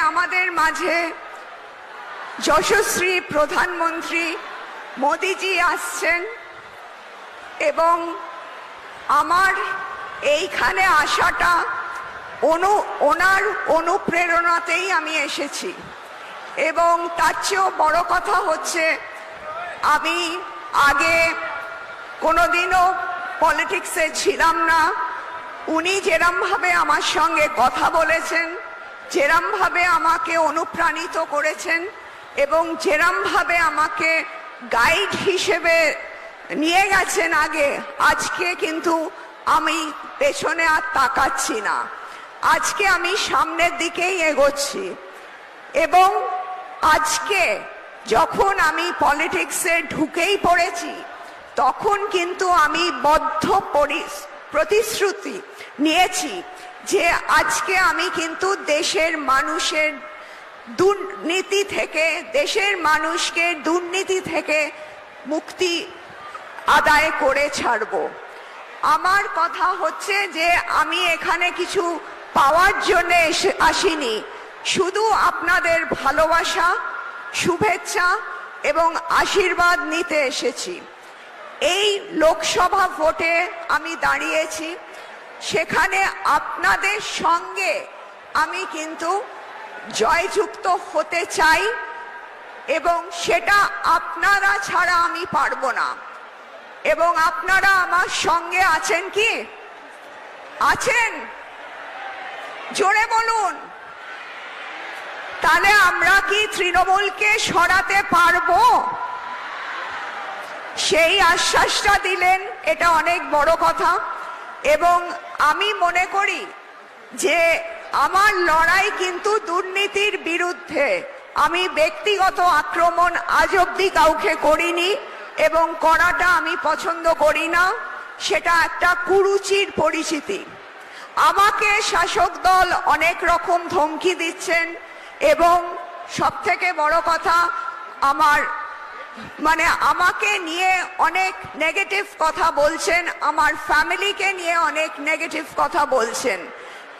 আমাদের মাঝে যশস্বী প্রধানমন্ত্রী মোদিজি আসছেন এবং আমার এইখানে আসাটা ওনার অনুপ্রেরণাতেই আমি এসেছি। এবং তার চেয়েও বড় কথা হচ্ছে, আমি আগে কোনোদিনও পলিটিক্সে ছিলাম না। উনি যেরমভাবে আমার সঙ্গে কথা বলেছেন, যেরমভাবে আমাকে অনুপ্রাণিত করেছেন এবং যেরমভাবে আমাকে গাইড হিসেবে নিয়ে গেছেন আগে, আজকে কিন্তু আমি পেছনে আর তাকাচ্ছি না। আজকে আমি সামনের দিকেই এগোচ্ছি। এবং আজকে যখন আমি পলিটিক্সে ঢুকেই পড়েছি, তখন কিন্তু আমি বদ্ধ প্রতিশ্রুতি নিয়েছি যে আজকে আমি কিন্তু দেশের মানুষের দুর্নীতি থেকে, দেশের মানুষকে দুর্নীতি থেকে মুক্তি আদায় করে ছাড়ব। আমার কথা হচ্ছে যে আমি এখানে কিছু পাওয়ার জন্য আসিনি, শুধু আপনাদের ভালোবাসা, শুভেচ্ছা এবং আশীর্বাদ নিতে এসেছি। এই লোকসভা ভোটে আমি দাঁড়িয়েছি, সেখানে আপনাদের সঙ্গে আমি কিন্তু জয়যুক্ত হতে চাই এবং সেটা আপনারা ছাড়া আমি পারবো না। এবং আপনারা আমার সঙ্গে আছেন কি? আছেন? জোরে বলুন। তাহলে আমরা কি তৃণমূলকে সরাতে পারবো? সেই আশ্বাসটা দিলেন, এটা অনেক বড় কথা। এবং আমি মনে করি যে আমার লড়াই কিন্তু দুর্নীতির বিরুদ্ধে। আমি ব্যক্তিগত আক্রমণ আজ অব্দি কাউকে করিনি এবং করাটা আমি পছন্দ করি না। সেটা একটা কুরুচির পরিচিতি। আমাকে শাসক দল অনেক রকম ধমকি দিচ্ছেন এবং সবথেকে বড় কথা, আমাকে নিয়ে অনেক নেগেটিভ কথা বলছেন, আমার ফ্যামিলিকে নিয়ে অনেক নেগেটিভ কথা বলছেন।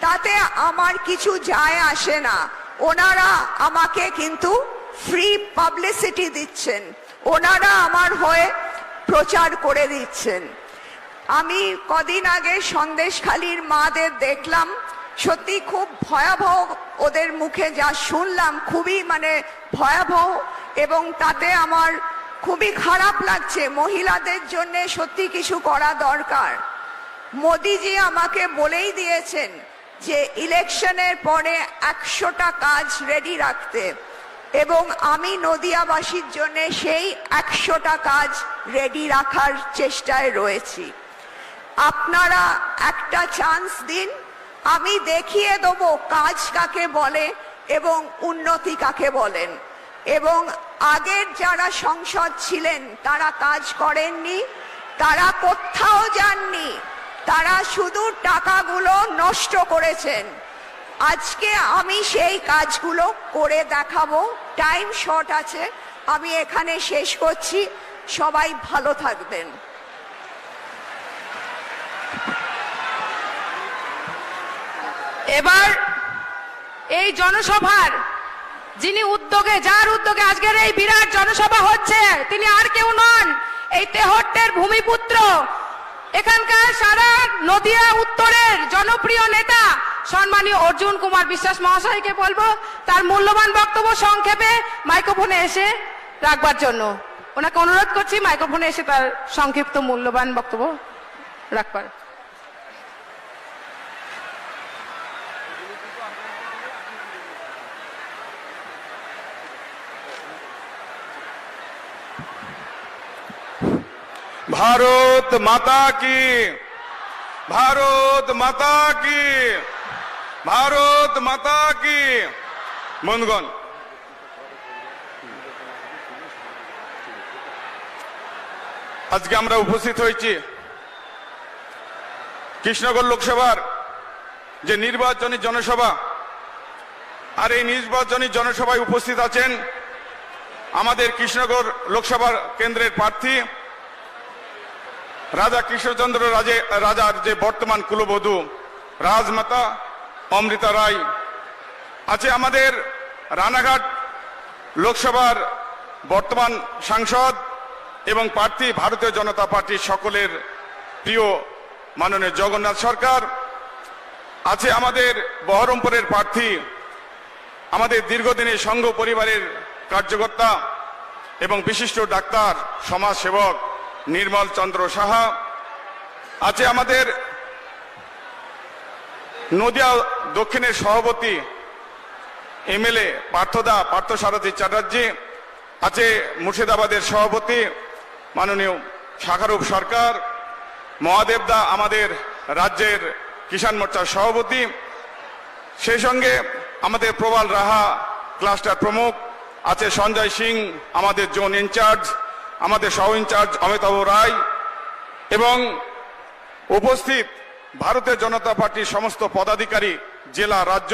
তাতে আমার কিছু যায় আসে না। ওনারা আমাকে কিন্তু ফ্রি পাবলিসিটি দিচ্ছেন, ওনারা আমার হয়ে প্রচার করে দিচ্ছেন। আমি কদিন আগে সন্দেশখালীর মাদের দেখলাম, সত্যি খুব ভয়াবহ। ওদের মুখে যা শুনলাম খুবই ভয়াবহ এবং তাতে আমার খুবই খারাপ লাগছে। মহিলাদের জন্য সত্যি কিছু করা দরকার। মোদিজি আমাকে বলেই দিয়েছেন যে ইলেকশনের পরে 100টা কাজ রেডি রাখতে, এবং আমি নদিয়াবাসীর জন্য সেই 100টা কাজ রেডি রাখার চেষ্টায় রয়েছি। আপনারা একটা চান্স দিন, আমি দেখিয়ে দেবো কাজ কাকে বলে এবং উন্নতি কাকে বলেন। এবং আগের যারা সংসদ ছিলেন তারা কাজ করেননি, তারা কোথাও যাননি, তারা শুধু টাকাগুলো নষ্ট করেছেন। আজকে আমি সেই কাজগুলো করে দেখাবো। টাইম শর্ট আছে, আমি এখানে শেষ করছি। সবাই ভালো থাকবেন। এবার এই জনসভার যার উদ্যোগে আজকের এই বিরাট জনসভা হচ্ছে, তিনি আর কেউ নন, এই তেহট্টের ভূমিপুত্র, এখানকার সারা নদিয়া উত্তরের জনপ্রিয় নেতা সম্মানীয় অর্জুন কুমার বিশ্বাস মহাশয়কে বলবো তার মূল্যবান বক্তব্য সংক্ষেপে মাইক্রোফোনে এসে রাখবার জন্য। ওনাকে অনুরোধ করছি মাইক্রোফোনে এসে তার সংক্ষিপ্ত মূল্যবান বক্তব্য রাখবার। ভারত মাতা কি, ভারত মাতা কি, ভারত মাতা কি। বন্ধুগণ, আজকে আমরা উপস্থিত হয়েছি কৃষ্ণগড় লোকসভার যে নির্বাচনী জনসভা। আর এই নির্বাচনী জনসভায় উপস্থিত আছেন আমাদের কৃষ্ণগড় লোকসভা কেন্দ্রের প্রার্থী রাজা কৃষ্ণচন্দ্র রাজার যে বর্তমান কুলবধূ রাজমাতা অমৃতা রায়, আছে আমাদের রানাঘাট লোকসভার বর্তমান সাংসদ এবং প্রার্থী ভারতীয় জনতা পার্টির সকলের প্রিয় মাননীয় জগন্নাথ সরকার, আছে আমাদের বহরমপুরের প্রার্থী, আমাদের দীর্ঘদিনের সংঘ পরিবারের কার্যকর্তা এবং বিশিষ্ট ডাক্তার সমাজসেবক নির্মল চন্দ্র সাহা, আছে আমাদের নদিয়া দক্ষিণের সভাপতি এমএলএ পার্থসারথী চ্যাটার্জি, আছে মুর্শিদাবাদের সভাপতি মাননীয় শাখারুপ সরকার, মহাদেবদা আমাদের রাজ্যের কিষাণ মোর্চার সভাপতি, সেই সঙ্গে আমাদের প্রবাল রাহা ক্লাস্টার প্রমুখ, আছে সঞ্জয় সিং আমাদের জোন ইনচার্জ, আমাদের সহ ইনচার্জ অমিতাভ রায় এবং উপস্থিত ভারতীয় জনতা পার্টির সমস্ত পদাধিকারী, জেলা, রাজ্য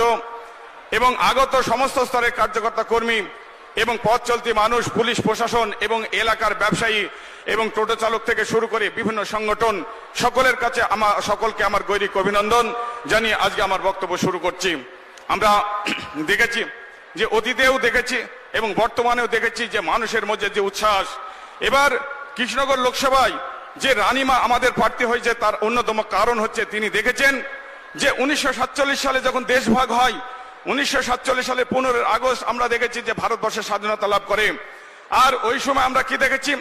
এবং আগত সমস্ত স্তরের কার্যকর্তা কর্মী এবং পথ চলতি মানুষ, পুলিশ প্রশাসন এবং এলাকার ব্যবসায়ী এবং টোটো চালক থেকে শুরু করে বিভিন্ন সংগঠন, সকলের কাছে সকলকে আমার গৈরিক অভিনন্দন জানিয়ে আজকে আমার বক্তব্য শুরু করছি। আমরা দেখেছি যে অতীতেও দেখেছি এবং বর্তমানেও দেখেছি যে মানুষের মধ্যে যে উচ্ছ্বাস। এবার কৃষ্ণনগর লোকসভায় যে রানীমা আমাদের প্রার্থী হয়েছে তার অন্যতম কারণ হচ্ছে তিনি দেখেছেন যে 1947 সালে যখন দেশভাগ হয়, 1947 সালে 15 আগস্ট আমরা দেখেছি যে ভারতবর্ষের স্বাধীনতা লাভ করে। আর ওই সময় আমরা কি দেখেছি?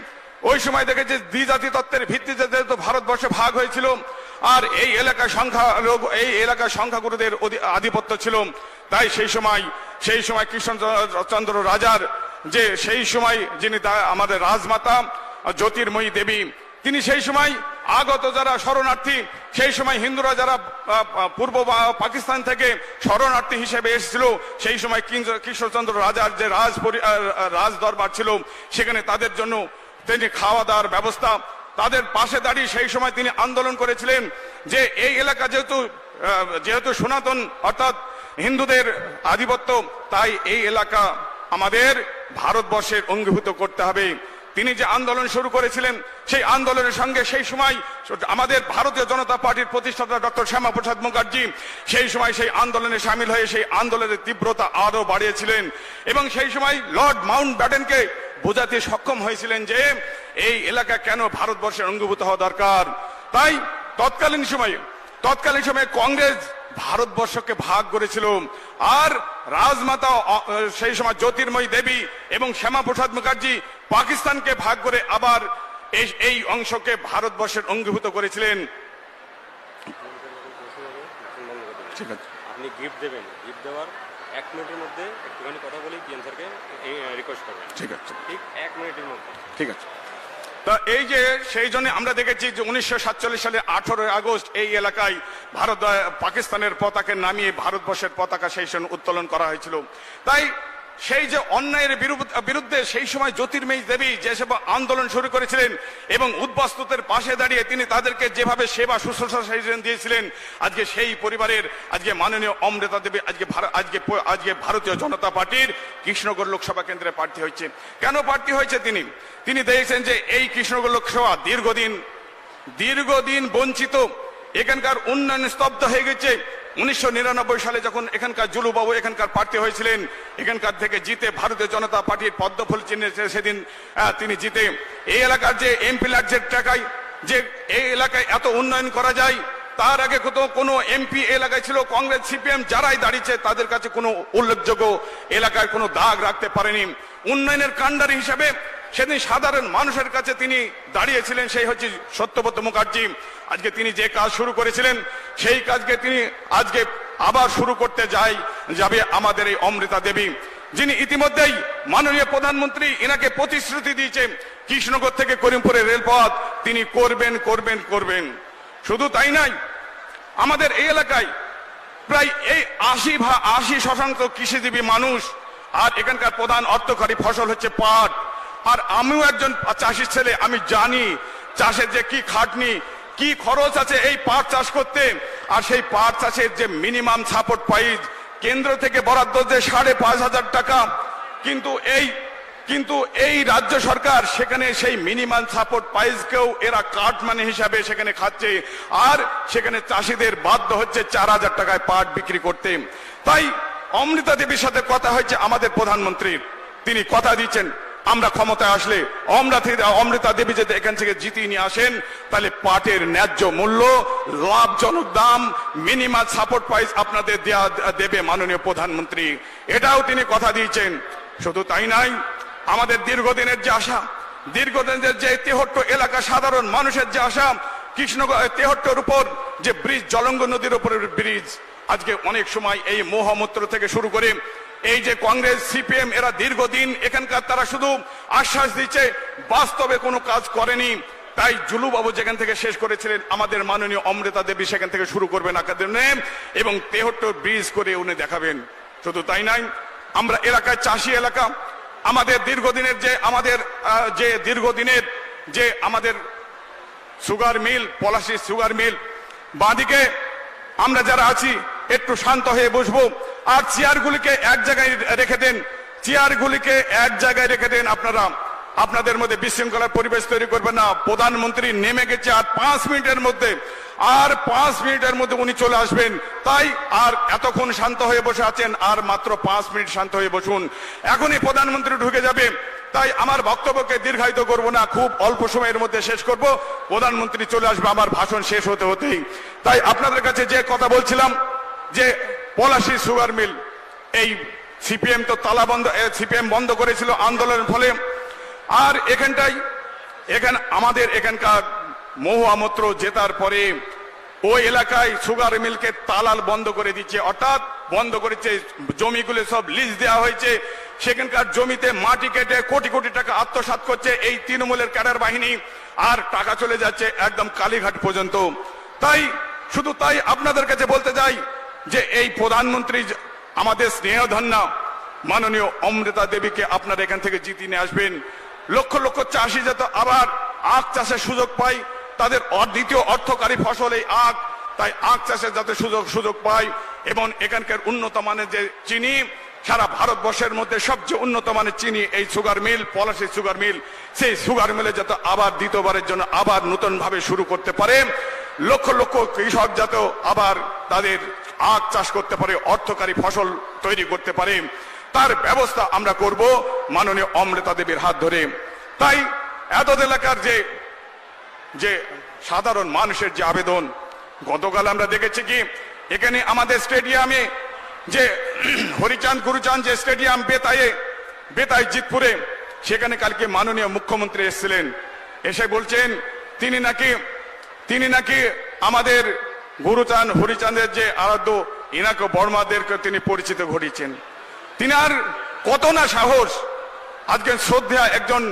ওই সময় দেখেছি দ্বিজাতি তত্ত্বের ভিত্তিতে যেহেতু ভারতবর্ষে ভাগ হয়েছিল আর এই এলাকায় সংখ্যাগুরুদের আধিপত্য ছিল, তাই সেই সময় কৃষ্ণচন্দ্র রাজার যে সেই সময় যিনি আমাদের রাজমাতা জ্যোতির্ময়ী দেবী, তিনি সেই সময় আগত যারা শরণার্থী, সেই সময় হিন্দুরা যারা পূর্ব পাকিস্তান থেকে শরণার্থী হিসেবে এসেছিল, সেই সময় কৃষ্ণচন্দ্র রাজার যে রাজ দরবার ছিল সেখানে তাদের জন্য তিনি খাওয়া দাওয়ার ব্যবস্থা, তাদের পাশে দাঁড়িয়ে সেই সময় তিনি আন্দোলন করেছিলেন যে এই এলাকা যেহেতু সনাতন অর্থাৎ হিন্দুদের আধিপত্য, তাই এই এলাকা আমাদের ভারতবর্ষের অঙ্গীভূত করতে হবে। তিনি যে আন্দোলন শুরু করেছিলেন সেই আন্দোলনের সঙ্গে সেই সময় আমাদের ভারতীয় জনতা পার্টির প্রতিষ্ঠাতা ডক্টর শ্যামাপ্রসাদ মুখার্জি সেই সময় সেই আন্দোলনে সামিল হয়ে সেই আন্দোলনের তীব্রতা আরো বাড়িয়েছিলেন এবং সেই সময় লর্ড মাউন্ট ব্যাটেনকে বোঝাতে সক্ষম হয়েছিলেন যে এই এলাকা কেন ভারতবর্ষের অঙ্গীভূত হওয়া দরকার। তাই তৎকালীন সময়ে কংগ্রেস ভারতবর্ষকে ভাগ করেছিল আর রাজমাতা সেই সময় জ্যোতির্ময়ী দেবী এবং শ্যামাপ্রসাদ মুখার্জি পাকিস্তানকে ভাগ করে আবার এই অংশকে ভারতবর্ষের অঙ্গীভূত করেছিলেন। ঠিক আছে, আপনি গিফট দেবেন, গিফট দেওয়ার 1 মিনিটের মধ্যে একটুখানি কথা বলি পিএম স্যারকে রিকোয়েস্ট করবেন। ঠিক আছে, ঠিক 1 মিনিটের মধ্যে। ঠিক আছে। তা এই যে সেই জন্য আমরা দেখেছি যে 1947 সালে 18 আগস্ট এই এলাকায় পাকিস্তানের পতাকা নামিয়ে ভারতবর্ষের পতাকা সেই সময় উত্তোলন করা হয়েছিল। তাই সেই যে অন্যায়ের বিরুদ্ধে সেই সময় জ্যোতির্ময়ী দেবী যেসব আন্দোলন শুরু করেছিলেন এবং উদ্বাস্তুদের পাশে দাঁড়িয়ে তিনি তাদেরকে যেভাবে সেবা শুশ্রূষা দিয়েছিলেন, আজকে সেই পরিবারের আজকে মাননীয় অমৃতা দেবী আজকে ভারতীয় জনতা পার্টির কৃষ্ণনগর লোকসভা কেন্দ্রে প্রার্থী হয়েছে। কেন প্রার্থী হয়েছে? তিনি দেখেছেন যে এই কৃষ্ণনগর লোকসভা দীর্ঘদিন বঞ্চিত, এখানকার উন্নয়ন স্তব্ধ হয়ে গেছে। 1999 সালে যখন এখানকার জুলুবাবু এখানকার প্রার্থী হয়েছিলেন, এখানকার থেকে জিতে ভারতীয় জনতা পার্টির পদ্মফুল চিহ্নে সেদিন তিনি জিতে এই এলাকার যে এমপি লার্জের টাকায় যে এই এলাকায় এত উন্নয়ন করা যায়, তার আগে কোনো এমপি এলাকায় ছিল কংগ্রেস সিপিএম যারাই দাঁড়িয়েছে তাদের কাছে কোনো উল্লেখযোগ্য এলাকায় কোনো দাগ রাখতে পারেনি। উন্নয়নের কাণ্ডারি হিসেবে সেদিন সাধারণ মানুষের কাছে তিনি দাঁড়িয়েছিলেন, সেই হচ্ছে সত্যব্রত মুখার্জি। আজকে তিনি যে কাজ শুরু করেছিলেন সেই কাজকে তিনি আজকে আবার শুরু করতে যাবে আমাদের এই অমৃতা দেবী, যিনি ইতিমধ্যেই মাননীয় প্রধানমন্ত্রী এনাকে প্রতিশ্রুতি দিয়েছেন কৃষ্ণনগর থেকে করিমপুরের রেলপথ তিনি করবেন। শুধু তাই নয়, আমাদের এই এলাকায় প্রায় এই 80% কৃষিজীবী মানুষ আর এখানকার প্রধান অর্থকরী ফসল হচ্ছে পাট। আর আমিও একজন চাষির ছেলে, আমি জানি চাষের যে কি খাটনি কি খরচ আছে এই পাট চাষ করতে। আর সেই পাট চাষের যে মিনিমাম সাপোর্ট প্রাইস কেন্দ্র থেকে বরাদ্দ যে 5,500 টাকা, কিন্তু এই রাজ্য সরকার সেখানে সেই মিনিমাম সাপোর্ট প্রাইসকেও এরা কাট মানি হিসাবে সেখানে খাচ্ছে আর সেখানে চাষিদের বাধ্য হচ্ছে 4,000 টাকায় পাট বিক্রি করতে। তাই অমৃতা দেবীর সাথে কথা হয়েছে আমাদের প্রধানমন্ত্রীর, তিনি কথা দিচ্ছেন আমরা ক্ষমতায় আসলে অমৃতা দেবী যদি এখান থেকে জিতিয়ে নিয়ে আসেন তাহলে পাটের ন্যায্য মূল্য, লাভজনক দাম, মিনিমাম সাপোর্ট প্রাইস আপনাদের দেবে মাননীয় প্রধানমন্ত্রী, এটাও তিনি কথা দিয়েছেন। শুধু তাই নয়, আমাদের দীর্ঘদিনের যে আশা, দীর্ঘদিনের যে তেহট্ট এলাকা সাধারণ মানুষের যে আশা, তেহট্টের উপর যে ব্রিজ, জলঙ্গ নদীর উপরের ব্রিজ, আজকে অনেক সময় এই মহামূত্র থেকে শুরু করে এই যে কংগ্রেস সিপিএম এরা দীর্ঘদিন এখানকার তারা শুধু আশ্বাস দিচ্ছে, বাস্তবে কোনো কাজ করেনি। তাই জুলুবাবু যেখান থেকে শেষ করেছিলেন আমাদের মাননীয় অমৃতা দেবী সেখান থেকে শুরু করবেন আকাদেমে এবং তেহট্ট ব্রিজ করে উনি দেখাবেন। শুধু তাই নয়, আমরা এলাকায় চাষি এলাকা, আমাদের দীর্ঘদিনের যে আমাদের sugar mill, Palashi sugar mill, বাঁদিকে আমরা যারা আছি একটু শান্ত হয়ে বসবো আর চেয়ারগুলিকে এক জায়গায় রেখে দেন, চেয়ারগুলিকে এক জায়গায় রেখে দেন। আপনারা আপনাদের মধ্যে বিশৃঙ্খলার পরিবেশ তৈরি করবেন না। প্রধানমন্ত্রী নেমে গেছে আর 5 মিনিটের মধ্যে উনি চলে আসবেন। তাই আর এতক্ষণ শান্ত হয়ে বসে আছেন, আর মাত্র 5 মিনিট শান্ত হয়ে বসুন, এখনই প্রধানমন্ত্রী ঢুকে যাবে। তাই আমার বক্তব্যকে দীর্ঘায়িত করব না, খুব অল্প সময়ের মধ্যে শেষ করব, প্রধানমন্ত্রী চলে আসবে আমার ভাষণ শেষ হতে হতেই। তাই আপনাদের কাছে যে কথা বলছিলাম যে পলাশী সুগার মিল, এই সিপিএম তো সিপিএম বন্ধ করেছিল আন্দোলনের ফলে, আর আমাদের এখানকার মহুয়ামূত্র জেতার পরে ওই এলাকায় সুগার মিলকে তালাল বন্ধ করে দিচ্ছে, অর্থাৎ বন্ধ করেছে, জমিগুলো সব লিজ দেওয়া হয়েছে, সেখানকার জমিতে মাটি কেটে কোটি কোটি টাকা আত্মসাৎ করছে এই তৃণমূলের ক্যাডার বাহিনী, আর টাকা চলে যাচ্ছে একদম কালীঘাট পর্যন্ত। তাই শুধু তাই আপনাদের কাছে বলতে চাই যে এই প্রধানমন্ত্রী আমাদের স্নেহধন্যা মাননীয় অমৃতা দেবীকে আপনারা এখান থেকে জিতিয়ে নিয়ে আসবেন। লক্ষ লক্ষ চাষি যাতে আবার আখ চাষের সুযোগ পায়, তাদের দ্বিতীয় অর্থকারী ফসল এই আখ, তাই আখ চাষের যাতে সুযোগ পায় এবং এখানকার উন্নত মানের যে চিনি, সারা ভারতবর্ষের মধ্যে সবচেয়ে উন্নত মানের চিনি এই sugar mill, Palashi sugar mill, সেই সুগার মিলে যাতে আবার দ্বিতীয়বারের জন্য আবার নতুন ভাবে শুরু করতে পারে, লক্ষ লক্ষ কৃষক যাতে আবার তাদের আখ চাষ করতে পারে, অর্থকারী ফসল তৈরি করতে পারে, তার ব্যবস্থা আমরা করব মাননীয় অমৃতা দেবীর হাত ধরে। তাই এত এলাকার যে সাধারণ মানুষের যে আবেদন, গতকাল আমরা দেখেছি কি এখানে আমাদের স্টেডিয়ামে যে হরিচাঁদ গুরুচাঁদ যে স্টেডিয়াম বেতাই জিতপুরে, সেখানে কালকে মাননীয় মুখ্যমন্ত্রী এসেছিলেন, এসে বলছেন তিনি নাকি আমাদের গুরুচাঁদ হরিচাঁদের যে আরাধ্য ইনাকে বর্মাদেরকে তিনি পরিচিত ঘটিয়েছেন। তিনি আর কত না সাহস, আজকে শ্রদ্ধা একজন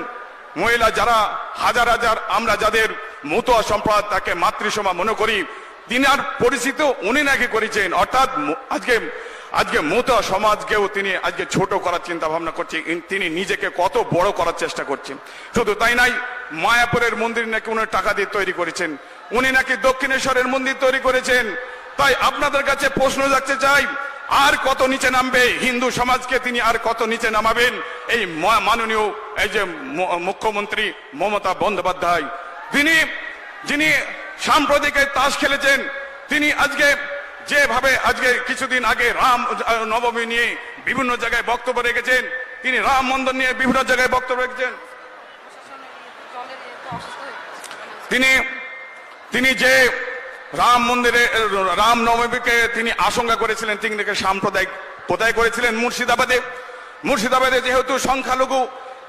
মহিলা, যারা হাজার হাজার আমরা যাদের মতুয়া সম্প্রদায় তাকে মাতৃসভা মনে করি, তিনি আর পরিচিত উনি নাকি করেছেন, অর্থাৎ আজকে মতুয়া সমাজকেও তিনি আজকে ছোট করার চিন্তা ভাবনা করছে, তিনি নিজেকে কত বড় করার চেষ্টা করছেন। শুধু তাই নাই, মায়াপুরের মন্দির নাকি উনি টাকা দিয়ে তৈরি করেছেন, উনি নাকি দক্ষিণেশ্বরের মন্দির তৈরি করেছেন। তাই আপনাদের কাছে প্রশ্ন রাখতে চাই, আর কত নিচে নামবে হিন্দু সমাজকে, তিনি আর কত নিচে নামাবেন এই মাননীয় এই যে মুখ্যমন্ত্রী মমতা বন্দ্যোপাধ্যায়, যিনি সাম্প্রদায়িক তাস খেলেছেন, তিনি যেভাবে কিছুদিন আগে রাম নবমী নিয়ে বিভিন্ন জায়গায় বক্তব্য রেখেছেন, তিনি রাম মন্দির নিয়ে বিভিন্ন জায়গায় বক্তব্য রেখেছেন, তিনি যে রাম মন্দিরে রাম নবমীকে তিনি আশঙ্কা করেছিলেন, তিনি সাম্প্রদায়িক কোথায় করেছিলেন মুর্শিদাবাদে যেহেতু সংখ্যালঘু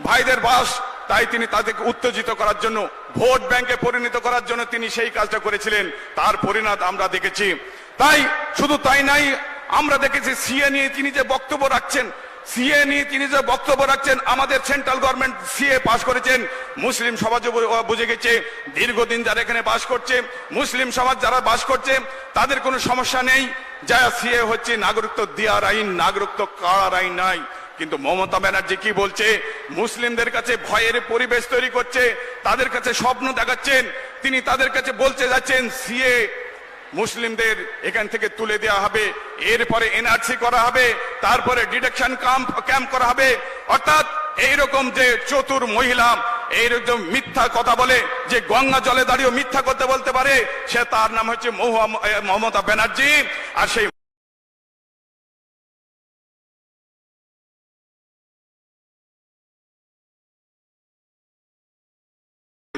ভাইদের বাস, তাই তিনি তাদেরকে উত্তেজিত করার জন্য, ভোট ব্যাংকে পরিণত করার জন্য তিনি সেই কাজটা করেছিলেন, তার পরিণাম আমরা দেখেছি। তাই শুধু তাই নাই, আমরা দেখেছি সিএ নিয়ে তিনি যে বক্তব্য রাখছেন, আমাদের সেন্ট্রাল গভর্নমেন্ট সিএ পাস করেছেন, মুসলিম সমাজ বুঝে গেছে, দীর্ঘদিন যারা এখানে বাস করছে, মুসলিম সমাজ যারা বাস করছে তাদের কোনো সমস্যা নেই, যা সিএ হচ্ছে নাগরিকত্ব দেওয়ার আইন, নাগরিকত্ব কাড়ার আইন নাই। কিন্তু মমতা ব্যানার্জি কি বলছে, মুসলিমদের কাছে ভয়ের পরিবেশ তৈরি করছে, তাদের কাছে স্বপ্ন দেখাচ্ছেন, তিনি তাদের কাছে বলতে যাচ্ছেন সিএ মুসলিমদের এখান থেকে তুলে দেওয়া হবে, এরপরে এনআরসি করা হবে, তারপরে ডিটেকশন ক্যাম্প করা হবে। অর্থাৎ এইরকম যে চতুর মহিলা এইরকম মিথ্যা কথা বলে, যে গঙ্গা জলে দাঁড়িয়েও মিথ্যা করতে বলতে পারে, সে তার নাম হচ্ছে মমতা ব্যানার্জি। আর সেই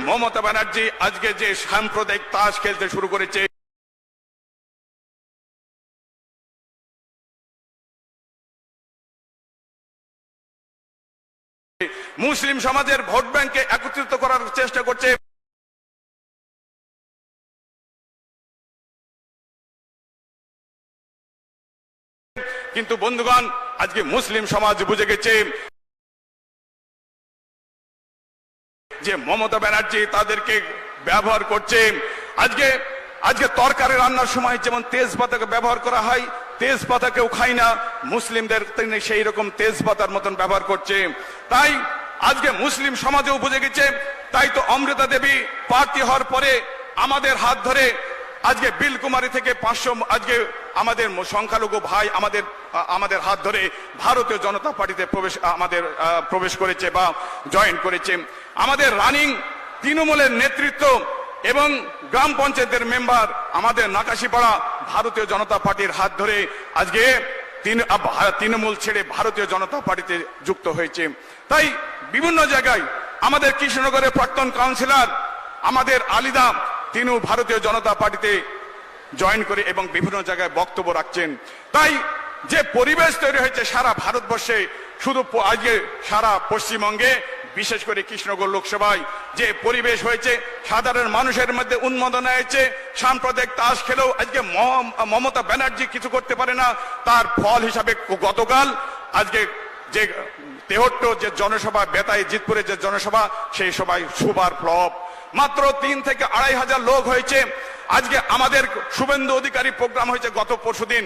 মমতা ব্যানার্জি আজকে যে সাম্প্রদায়িক তাস খেলতে শুরু করেছে, মুসলিম সমাজের ভোট ব্যাংকে একত্রিত করার চেষ্টা করছে, কিন্তু বন্ধুগণ আজকে মুসলিম সমাজ বুঝে গেছে যে মমতা ব্যানার্জি তাদেরকে ব্যবহার করছে। আজকে তরকারি রান্নার সময় যেমন তেজপাতাকে ব্যবহার করা হয়, তেজপাতাকেও খাই না, মুসলিমদের তিনি সেই রকম তেজপাতার মতন ব্যবহার করছে। তাই আজকে মুসলিম সমাজেও বুঝে গেছে। তাই তো অমৃতা দেবী প্রার্থী হওয়ার পরে আমাদের হাত ধরে আজকে বিলকুমারী থেকে 500 আজকে আমাদের সংখ্যালঘু ভাই আমাদের হাত ধরে ভারতীয় জনতা পার্টিতে প্রবেশ করেছে বা জয়েন করেছে। আমাদের রানিং তৃণমূলের নেতৃত্ব এবং গ্রাম পঞ্চায়েতের মেম্বার আমাদের নাকাশিপাড়া ভারতীয় জনতা পার্টির হাত ধরে আজকে তৃণমূল ছেড়ে ভারতীয় জনতা পার্টিতে যুক্ত হয়েছে। তাই বিভিন্ন জায়গায় আমাদের কৃষ্ণনগরের প্রাক্তন কাউন্সিলর আমাদের আলিদা তিনি ভারতীয় জনতা পার্টিতে জয়েন করে এবং বিভিন্ন জায়গায় বক্তব্য রাখছেন। তাই যে পরিবেশ তৈরি হয়েছে সারা ভারতবর্ষে, শুধু আজকে সারা পশ্চিমবঙ্গে বিশেষ করে কৃষ্ণনগর লোকসভায় যে পরিবেশ হয়েছে, সাধারণ মানুষের মধ্যে উন্মাদনা হয়েছে। সাম্প্রদায়িক তাস খেলেও আজকে মমতা ব্যানার্জি কিছু করতে পারে না। তার ফল হিসাবে গতকাল আজকে যে 73 যে জনসভা বেতাই জিতপুরে যে জনসভা, সেই সভায় সুপার ফ্লপ, মাত্র 3 থেকে 2.5 হাজার লোক হয়েছে। আজকে আমাদের শুভেন্দু অধিকারী প্রোগ্রাম হয়েছে গত পরশুদিন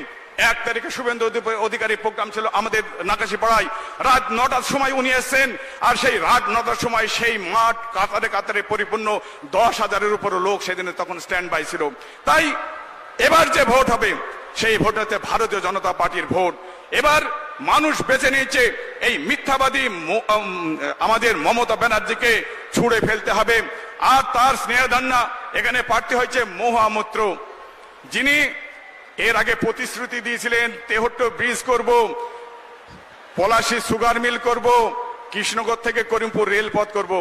1 তারিখে শুভেন্দু অধিকারী প্রোগ্রাম ছিল আমাদের নাকাশিপাড়ায়। রাত 9টার সময় উনি এসেছেন, আর সেই রাত 9টার সময় সেই মাঠ কাতারে কাতারে পরিপূর্ণ, 10,000-এর উপর লোক সেদিনে তখন স্ট্যান্ড বাই ছিল। তাই এবার যে ভোট হবে সেই ভোট হচ্ছে ভারতীয় জনতা পার্টির ভোট। এবার মানুষ বেছে নিয়েছে এই মিথ্যাবাদী আমাদের মমতা ব্যানার্জিকে ছুঁড়ে ফেলতে হবে। আর তার স্নেহধন্যা এখানে প্রার্থী হয়েছে মহামূত্র, যিনি এর আগে প্রতিশ্রুতি দিয়েছিলেন 73 ব্রিজ করব, পলাশী সুগার মিল করব, কৃষ্ণনগর থেকে করিমপুর রেলপথ করব।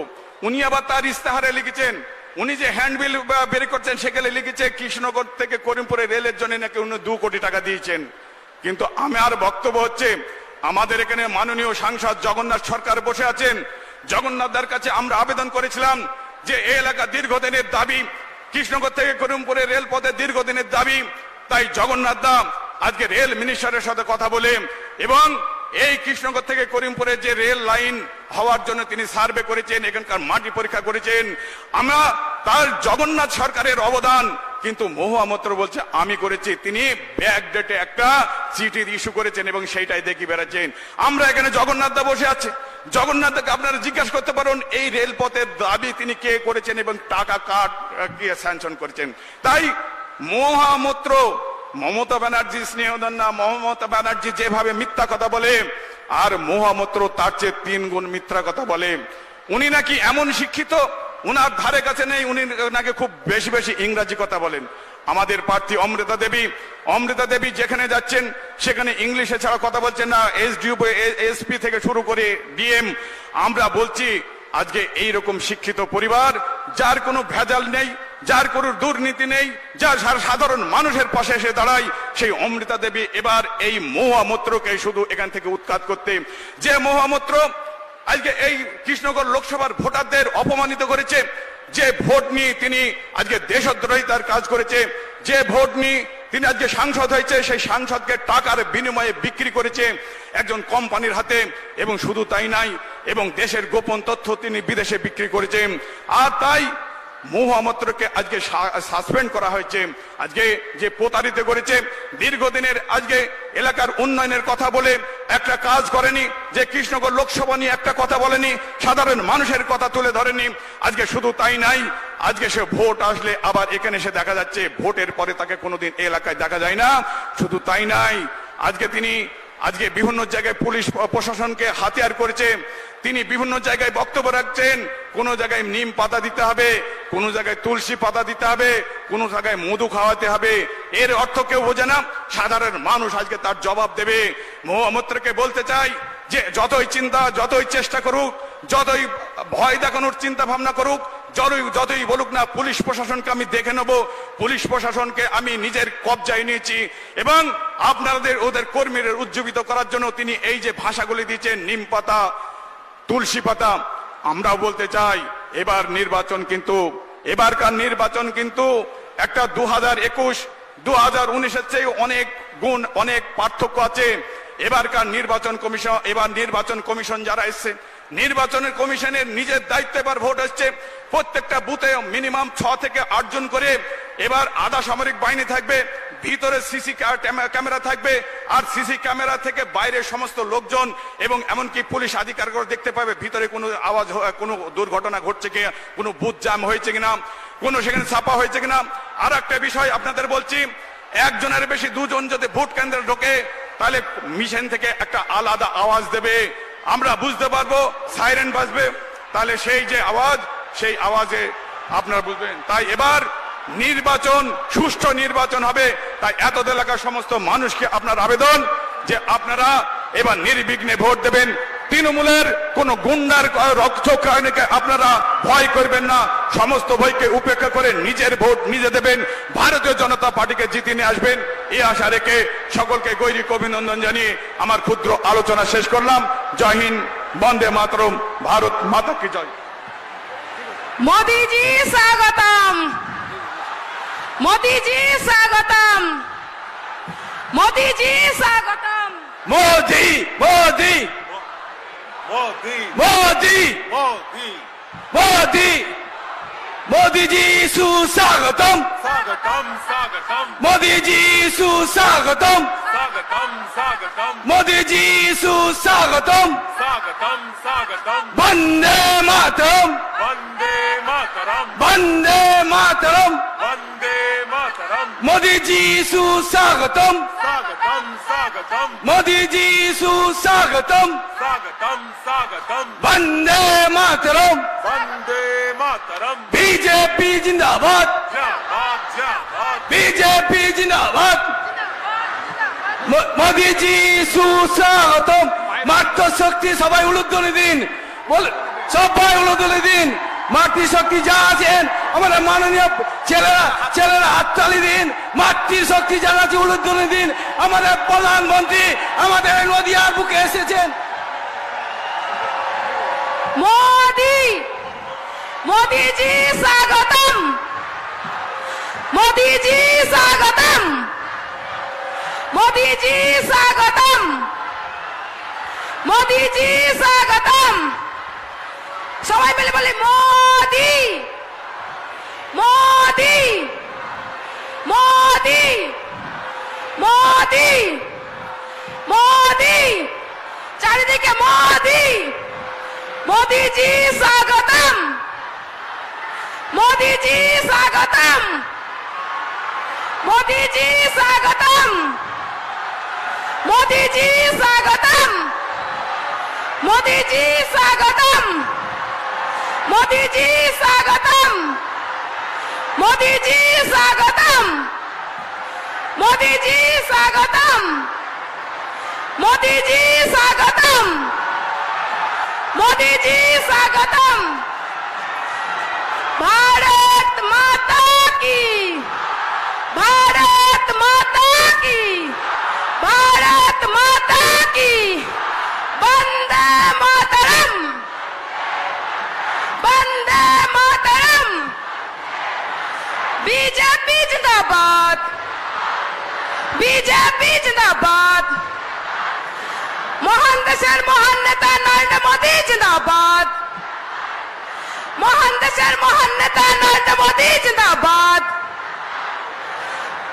উনি আবার তার ইস্তাহারে লিখেছেন, উনি যে হ্যান্ডবিল বের করছেন সেখানে লিখেছে কৃষ্ণনগর থেকে করিমপুরে রেলের জন্য নাকি উনি 2 কোটি টাকা দিয়েছেন। কিন্তু আমার বক্তব্য হচ্ছে, আমাদের এখানে মাননীয় সাংসদ জগন্নাথ সরকার বসে আছেন। জগন্নাথদার কাছে আমরা আবেদন করেছিলাম যে এই এলাকা দীর্ঘদিনের দাবি, কৃষ্ণনগর থেকে করিমপুরে রেলপথের দীর্ঘদিনের দাবি। তাই জগন্নাথ দা আজকে রেল মিনিস্টারের সাথে কথা বলে এবং এই কৃষ্ণনগর থেকে করিমপুরে যে রেল লাইন হওয়ার জন্য তিনি সার্ভে করেছেন, এখানকার মাটি পরীক্ষা করেছেন। আমরা তার জগন্নাথ সরকারের অবদান, কিন্তু মহামূত্র বলছে আমি করেছি। তিনি ব্যাক ডেটে একটা চিঠির ইস্যু করেছেন এবং সেইটাই দেখি বেড়াচ্ছেন। আমরা এখানে জগন্নাথ দা বসে আছে, জগন্নাথ দাকে আপনারা জিজ্ঞাসা করতে পারেন এই রেলপথের দাবি তিনি কে করেছেন এবং টাকা কার কে স্যাংশন করেছেন। তাই মহামূত্র মমতা ব্যানার্জি স্নেহধন্যা, মমতা ব্যানার্জি যেভাবে মিথ্যা কথা বলে, আর মহামূত্র তার চেয়ে 3 গুণ মিথ্যা কথা বলে। উনি নাকি এমন শিক্ষিত, উনার ধারে কাছে নেই, উনি নাকি খুব বেশি বেশি ইংরাজি কথা বলেন। আমাদের প্রার্থী অমৃতা দেবী যেখানে যাচ্ছেন সেখানে ইংলিশে ছাড়া কথা বলছেন না। এসডিও এসপি থেকে শুরু করে ডিএম, আমরা বলছি আজকে এই রকম শিক্ষিত পরিবার, যার কোনো ভেজাল নেই, যার কোনো দুর্নীতি নেই, যা সাধারণ মানুষের পাশে এসে দাঁড়ায়, সেই অমৃতা দেবী এবার এই মহামূত্রকে শুধু এখান থেকে উৎখাত করতে, যে মহামূত্র আজকে এই কৃষ্ণনগর লোকসভার ভোটারদের অপমানিত করেছে, যে ভোট নিয়ে তিনি আজকে দেশদ্রোহিতার কাজ করেছে, যে ভোট নিয়ে তিনি আজকে সাংসদ হয়েছে, সেই সাংসদকে টাকার বিনিময়ে বিক্রি করেছে একজন কোম্পানির হাতে। এবং শুধু তাই নাই, এবং দেশের গোপন তথ্য তিনি বিদেশে বিক্রি করেছেন। আর তাই মহামূত্রকে আজকে সাসপেন্ড করা হয়েছে। আজকে যে প্রতারিত করেছে, দীর্ঘদিনের আজকে এলাকার উন্নয়নের কথা বলে একটা কাজ করেনি, যে কৃষ্ণনগর লোকসভা নিয়ে একটা কথা বলেনি, সাধারণ মানুষের কথা তুলে ধরেনি। আজকে শুধু তাই নাই, আজকে সে ভোট আসলে আবার এখানে এসে দেখা যাচ্ছে, ভোটের পরে তাকে কোনোদিন এই এলাকায় দেখা যায় না। শুধু তাই নাই, আজকে বিভিন্ন জায়গায় পুলিশ প্রশাসনকে হাতিয়ার করেছে। তিনি বিভিন্ন জায়গায় বক্তব্য রাখছেন, কোন জায়গায় নিম পাতা দিতে হবে, কোন জায়গায় তুলসী পাতা দিতে হবে, কোন জায়গায় মধু খাওয়াতে হবে। এর অর্থ কেউ বোঝে না, সাধারণ মানুষ আজকে তার জবাব দেবে। মহামূত্রকে বলতে চাই যে যতই চেষ্টা করুক, যতই ভয় দেখানোর চিন্তা ভাবনা করুক, যতই বলুক না পুলিশ প্রশাসনকে আমি দেখে নেব, পুলিশ প্রশাসনকে আমি নিজের কবজায় নিয়েছি এবং আপনাদের ওদের কর্মীদের উজ্জীবিত করার জন্য তিনি এই যে ভাষাগুলি দিচ্ছেন নিম পাতা তুলসী পাতা, আমরাও বলতে চাই এবার নির্বাচন কিন্তু এবারকার নির্বাচন কিন্তু একটা 2019-এর চেয়ে অনেক গুণ অনেক পার্থক্য আছে। এবারকার নির্বাচন কমিশন যারা এসছে, নির্বাচনের কমিশনের নিজের দায়িত্বে এবার ভোট হচ্ছে। প্রত্যেকটা বুথে মিনিমাম 6 থেকে 8 জন করে এবার আধা সামরিক বাহিনী থাকবে, ভিতরে সিসি ক্যামেরা থাকবে, আর সিসি ক্যামেরা থেকে বাইরের সমস্ত লোকজন এবং এমনকি পুলিশ আধিকারিকরা দেখতে পাবে ভিতরে কোনো আওয়াজ, কোনো দুর্ঘটনা ঘটছে কিনা, কোনো বুথ জাম হয়েছে কিনা, কোনো সেখানে ছাপা হয়েছে কিনা। আর একটা বিষয় আপনাদের বলছি, একজনের বেশি 2 জন যদি ভোট কেন্দ্রে ঢোকে তাহলে মিশন থেকে একটা আলাদা আওয়াজ দেবে, আমরা বুঝতে পারবো, সাইরেন বাজবে, তাহলে সেই যে আওয়াজ, সেই আওয়াজে আপনারা বুঝবেন। তাই এবার নির্বাচন সুষ্ঠু নির্বাচন হবে। তাই এত এলাকার সমস্ত মানুষকে আপনার আবেদন যে আপনারা এবার নির্বিঘ্নে ভোট দেবেন। তৃণমূলের কোন গুন্ডার রক্তকে আপনারা ভয় করবেন না, সমস্ত ভয়কে উপেক্ষা করে নিজের ভোট নিজে দেবেন, ভারতীয় জনতা পার্টিকে জিতিয়ে নিয়ে আসবেন, এই আশা রেখে সকলকে গৈরিক অভিনন্দন জানিয়ে আমার ক্ষুদ্র আলোচনা শেষ করলাম। জয় হিন্দ, বন্দে মাতরম, ভারত মাতা কি জয়। मोदी जी स्वागतम, मोदी जी स्वागतम, मोदी जी स्वागतम, मोदी मोदी मोदी मोदी मोदी मोदी मोदी जी सुस्वागतम, स्वागतम स्वागतम मोदी जी सुस्वागतम, स्वागतम स्वागतम मोदी जी सुस्वागतम, स्वागतम स्वागतम वंदे मातरम, वंदे मातरम वंदे मातरम, वंदे मातरम मोदी जी सुस्वागतम, स्वागतम स्वागतम मोदी जी सुस्वागतम, स्वागतम स्वागतम वंदे मातरम, वंदे मातरम बीजेपी जिंदाबाद, जिंदाबाद जिंदाबाद बीजेपी जिंदाबाद, मोदी जी सुस्वागतम। মাতৃশক্তি সবাই উলুধ্বনি দিন, সবাই উলুধ্বনি দিন। মাতৃশক্তি যা আছেন আমাদের মাননীয় ছেলেরা হাততালি দিন, মাতৃশক্তি যারা আছে উলুধ্বনি দিন। আমাদের প্রধানমন্ত্রী আমাদের নদিয়ার বুকে এসেছেন। मोदी, मोदी जी स्वागतम, मोदी जी स्वागतम, मोदी जी स्वागतम, मोदी जी स्वागतम। সবাই মিলে বলি মোদি, মোদি, মোদি, মোদি, মোদি, চারিদিকে মোদি। मोदी जी स्वागतम, मोदी जी स्वागतम, मोदी जी स्वागतम, मोदी जी स्वागतम, मोदी जी स्वागतम, मोदी जी स्वागतम, मोदी जी स्वागतम, मोदी जी स्वागतम, मोदी जी स्वागतम, मोदी जी स्वागतम। भारत माता की, भारत माता की, भारत माता की, वंदे मातरम, वंदे मातरम। बीजेपी जिंदाबाद, बीजेपी जिंदाबाद। মহান দেশের মহান নেতা নরেন্দ্র মোদী জিন্দাবাদ, মহান দেশের মহান নেতা নরেন্দ্র মোদী জিন্দাবাদ।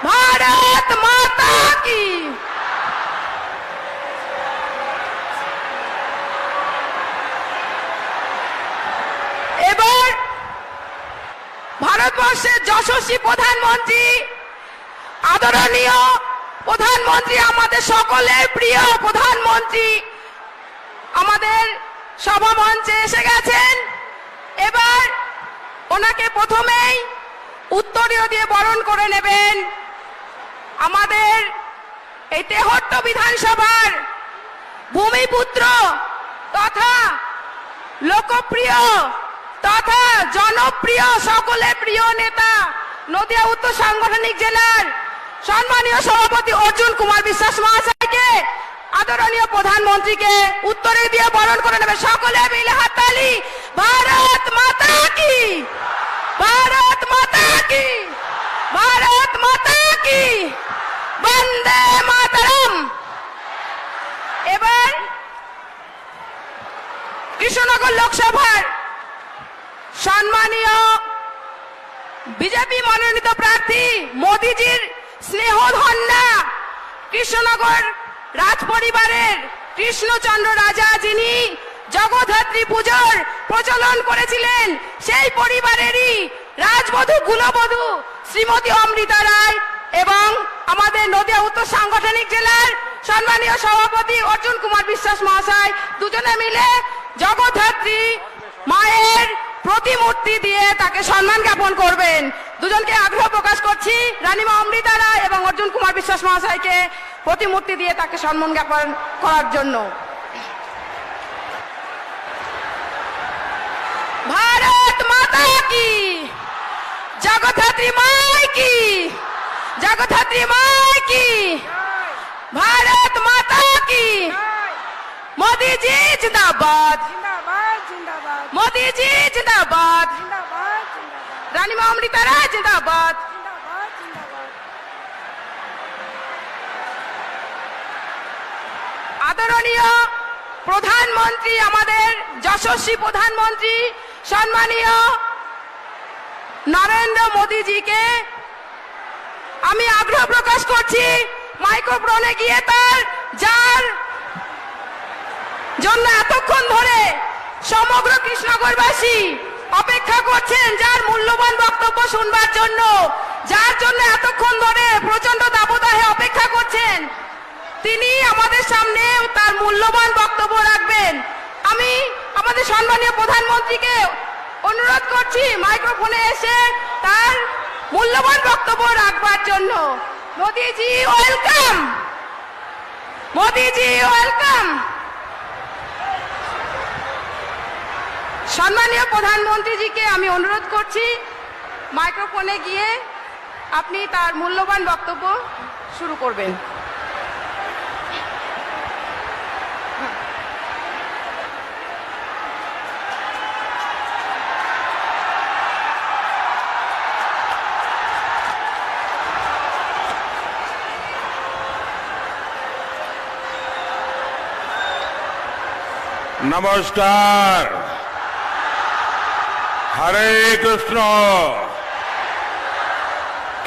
ভারত মাতা কি। এবার ভারতবর্ষের যশস্বী প্রধানমন্ত্রী, আদরণীয় প্রধানমন্ত্রী, আমাদের সকলের প্রিয় প্রধানমন্ত্রী আমাদের সভা মঞ্চে এসে গেছেন। এবার ওনাকে প্রথমেই উত্তরীয় দিয়ে বরণ করে নেবেন আমাদের এই তেহট্ট বিধানসভার ভূমিপুত্র তথা লোকপ্রিয় তথা জনপ্রিয় সকলে প্রিয় নেতা নদিয়া উত্তর সাংগঠনিক জেলার সম্মানীয় সভাপতি অর্জুন কুমার বিশ্বাস মহাশয়কে আদরণীয় প্রধানমন্ত্রীকে উত্তরে দিয়ে বরণ করে নেবে। সকলে মিলে হাততালি। ভারত মাতা কি, ভারত মাতা কি, ভারত মাতা কি, বন্দে মাতরম। এবার কৃষ্ণনগর লোকসভার সম্মানীয় বিজেপি মনোনীত প্রার্থী মোদিজির স্নেহধন্যা কৃষ্ণনগর রাজ পরিবারের কৃষ্ণচন্দ্র রাজা, যিনি জগদ্ধাত্রী পুজোর প্রচলন করেছিলেন, সেই পরিবারেরই রাজবধূ কুলবধূ শ্রীমতী অমৃতা রায় এবং আমাদের নদিয়া উত্তর সাংগঠনিক জেলার সম্মানীয় সভাপতি অর্জুন কুমার বিশ্বাস মহাশয় দুজনে মিলে জগদ্ধাত্রী মায়ের প্রতিমূর্তি দিয়ে তাকে সম্মান জ্ঞাপন করবেন। দুজনকে আগ্রহ প্রকাশ করছি রানীমা অমৃতা রায় এবং অর্জুন কুমার বিশ্বাস মহাশয়কে প্রতিমূর্তি দিয়ে তাকে সম্মান জ্ঞাপন করার জন্য। ভারত মাতা কি, জগদ্ধাত্রী মাই কি, জগদ্ধাত্রী মাই কি, भारत माता की। मोदी जी जिंदाबाद, जिंदाबाद जिंदाबाद मोदी जी जिंदाबाद, जिंदाबाद जिंदाबाद रानी मां अमृता राय जिंदाबाद। जिंदाबाद जिंदाबाद আদরণীয় প্রধানমন্ত্রী, আমাদের যশস্বী প্রধানমন্ত্রী সম্মানীয় নরেন্দ্র মোদীজিকে আমি আগ্রহ প্রকাশ করছি মাইক্রোফোনে গিয়ে তার, যার জন্য এতক্ষণ ধরে সমগ্র কৃষ্ণনগরবাসী অপেক্ষা করছেন, যার মূল্যবান বক্তব্য শুনবার জন্য, যার জন্য এতক্ষণ ধরে প্রচন্ড দাবদাহে অপেক্ষা করছেন, তিনি আমাদের সামনে তার মূল্যবান বক্তব্য রাখবেন। আমি আমাদের সম্মানীয় প্রধানমন্ত্রীকে অনুরোধ করছি মাইক্রোফোনে এসে তার মূল্যবান বক্তব্য রাখবার জন্য। মোদিজি ওয়েলকাম, মোদিজি ওয়েলকাম। সম্মানীয় প্রধানমন্ত্রীজিকে আমি অনুরোধ করছি মাইক্রোফোনে গিয়ে আপনি তার মূল্যবান বক্তব্য শুরু করবেন। নমস্কার, হরে কৃষ্ণ।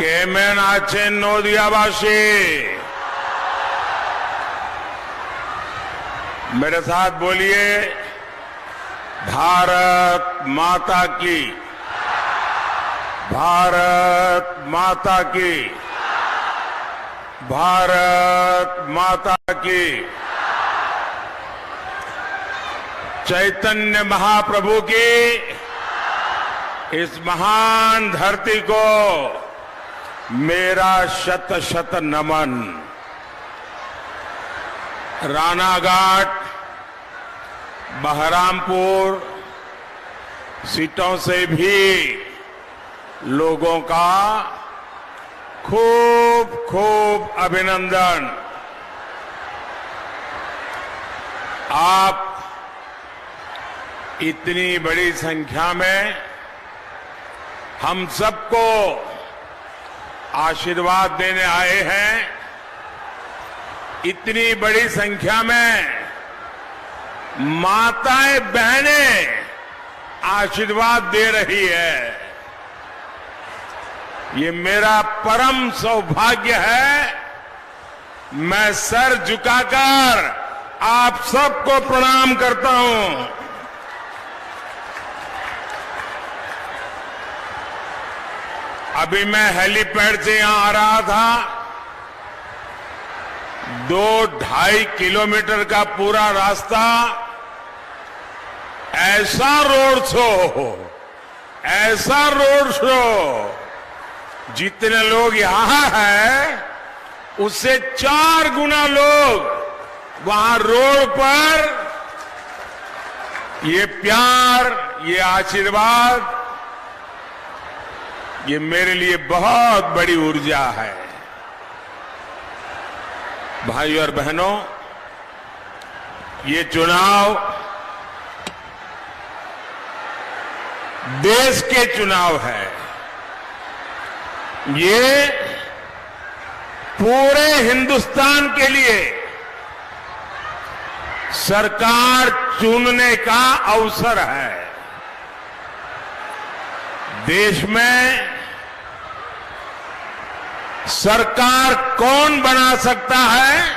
কেমন আছেন নদিয়াবাসী? मेरे साथ बोलिए, भारत माता की, भारत माता की, भारत माता की। चैतन्य महाप्रभु की इस महान धरती को मेरा शत शत नमन। रानाघाट, बहरामपुर सीटों से भी लोगों का खूब खूब अभिनंदन। आप इतनी बड़ी संख्या में हम सबको आशीर्वाद देने आए हैं। इतनी बड़ी संख्या में माताएं बहनें आशीर्वाद दे रही है। ये मेरा परम सौभाग्य है। मैं सर झुकाकर आप सबको प्रणाम करता हूं। अभी मैं हेलीपैड से यहां आ रहा था। 2-2.5 किलोमीटर का पूरा रास्ता ऐसा रोड शो, जितने लोग यहां हैं उससे 4 गुना लोग वहां रोड पर ये प्यार, ये आशीर्वाद, ये मेरे लिए बहुत बड़ी ऊर्जा है। भाइयों और बहनों, ये चुनाव देश के चुनाव है। ये पूरे हिंदुस्तान के लिए सरकार चुनने का अवसर है। देश में सरकार कौन बना सकता है?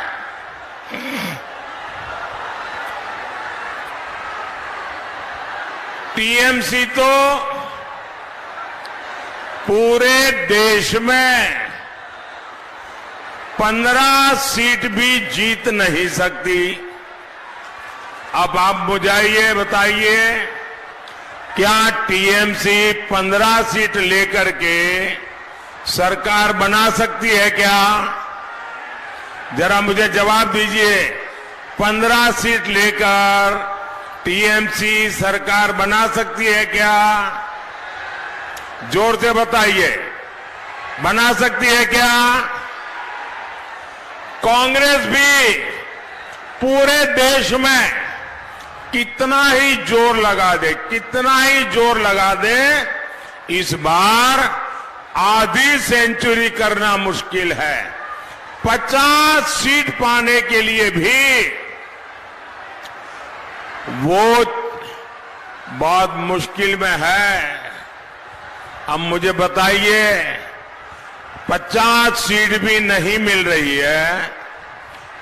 टीएमसी तो पूरे देश में 15 सीट भी जीत नहीं सकती। अब आप मुझे ये बताइए, क्या टीएमसी 15 सीट लेकर के सरकार बना सकती है क्या? जरा मुझे जवाब दीजिए। 15 सीट लेकर टीएमसी सरकार बना सकती है क्या? जोर से बताइए, बना सकती है क्या? कांग्रेस भी पूरे देश में कितना ही जोर लगा दे, इस बार आधी सेंचुरी करना मुश्किल है। 50 सीट पाने के लिए भी वो बहुत मुश्किल में है। अब मुझे बताइए, 50 सीट भी नहीं मिल रही है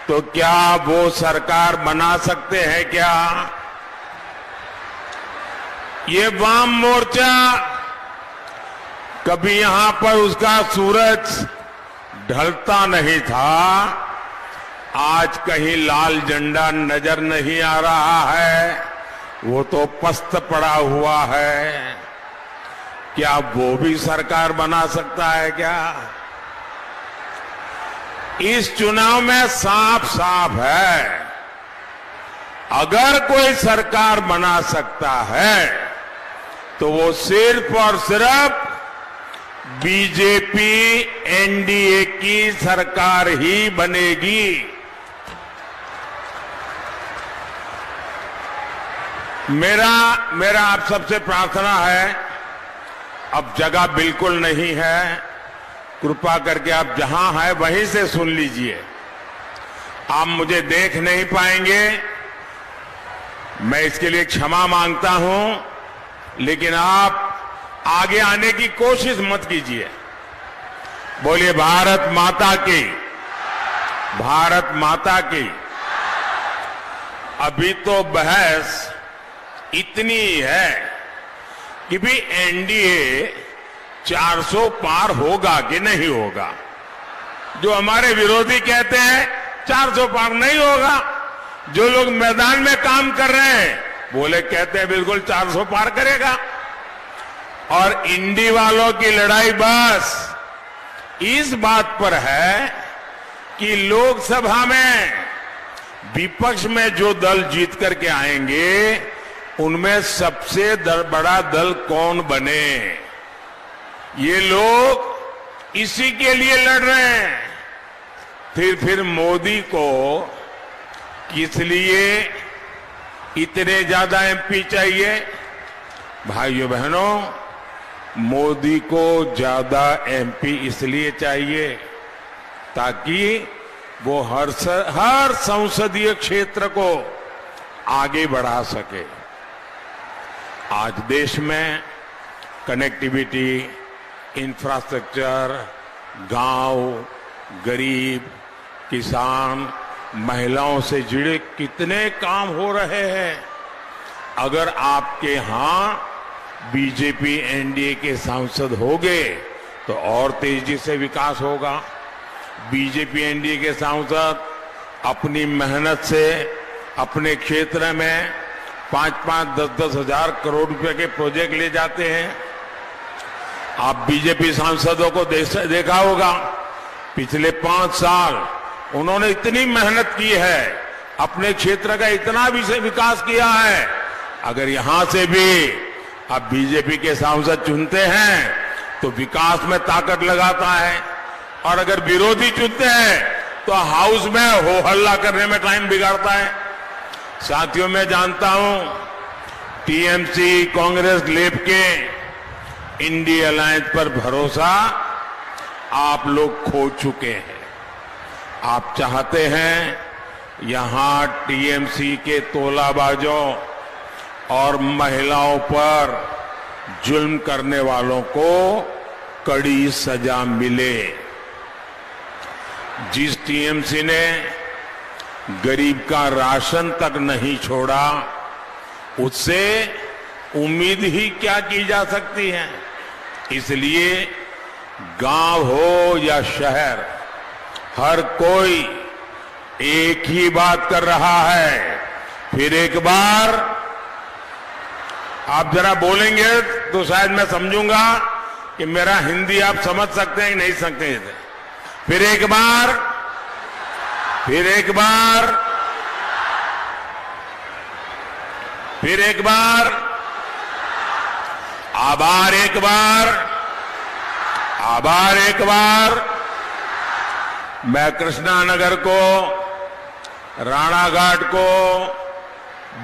तो क्या वो सरकार बना सकते हैं क्या? ये वाम मोर्चा कभी यहां पर उसका सूरज ढलता नहीं था, आज कहीं लाल झंडा नजर नहीं आ रहा है, वो तो पस्त पड़ा हुआ है। क्या वो भी सरकार बना सकता है क्या? इस चुनाव में साफ साफ है, अगर कोई सरकार बना सकता है तो वो सिर्फ और सिर्फ बीजेपी एनडीए की सरकार ही बनेगी। मेरा आप सबसे प्रार्थना है, अब जगह बिल्कुल नहीं है, कृपा करके आप जहां हैं वहीं से सुन लीजिए। आप मुझे देख नहीं पाएंगे, मैं इसके लिए क्षमा मांगता हूं, लेकिन आप आगे आने की कोशिश मत कीजिए। बोलिए भारत माता की, भारत माता की। अभी तो बहस इतनी है कि भी एनडीए 400 पार होगा कि नहीं होगा। जो हमारे विरोधी कहते हैं 400 पार नहीं होगा, जो लोग मैदान में काम कर रहे हैं बोले कहते हैं बिल्कुल 400 पार करेगा। और इंडी वालों की लड़ाई बस इस बात पर है कि लोकसभा में विपक्ष में जो दल जीत करके आएंगे उनमें सबसे बड़ा दल कौन बने, ये लोग इसी के लिए लड़ रहे हैं। फिर मोदी को किस लिए इतने ज्यादा एमपी चाहिए? भाइयों बहनों, मोदी को ज्यादा एमपी इसलिए चाहिए ताकि वो हर संसदीय क्षेत्र को आगे बढ़ा सके। आज देश में कनेक्टिविटी, इंफ्रास्ट्रक्चर, गांव, गरीब, किसान, महिलाओं से जुड़े कितने काम हो रहे हैं। अगर आपके यहां बीजेपी एनडीए के सांसद होंगे तो और तेजी से विकास होगा। बीजेपी एनडीए के सांसद अपनी मेहनत से अपने क्षेत्र में 5-5, 10-10 हजार करोड़ रुपए के प्रोजेक्ट ले जाते हैं। आप बीजेपी सांसदों को देखा होगा, पिछले 5 साल उन्होंने इतनी मेहनत की है, अपने क्षेत्र का इतना विकास किया है अगर यहां से भी आप बीजेपी के सांसद चुनते हैं तो विकास में ताकत लगाता है, और अगर विरोधी चुनते हैं तो हाउस में हो हल्ला करने में टाइम बिगाड़ता है। साथियों, मैं जानता हूं टीएमसी, कांग्रेस, लेप के इंडी अलायंस पर भरोसा आप लोग खो चुके हैं। आप चाहते हैं यहां टीएमसी के तोलाबाजों और महिलाओं पर जुल्म करने वालों को कड़ी सजा मिले। जिस टीएमसी ने गरीब का राशन तक नहीं छोड़ा, उससे उम्मीद ही क्या की जा सकती है। इसलिए गांव हो या शहर, हर कोई एक ही बात कर रहा है। फिर एक बार आप जरा बोलेंगे तो शायद मैं समझूंगा कि मेरा हिंदी आप समझ सकते हैं कि नहीं सकते। फिर एक बार, फिर एक बार, फिर एक बार, आभार एक बार, आभार एक बार। मैं कृष्णानगर को, राणाघाट को,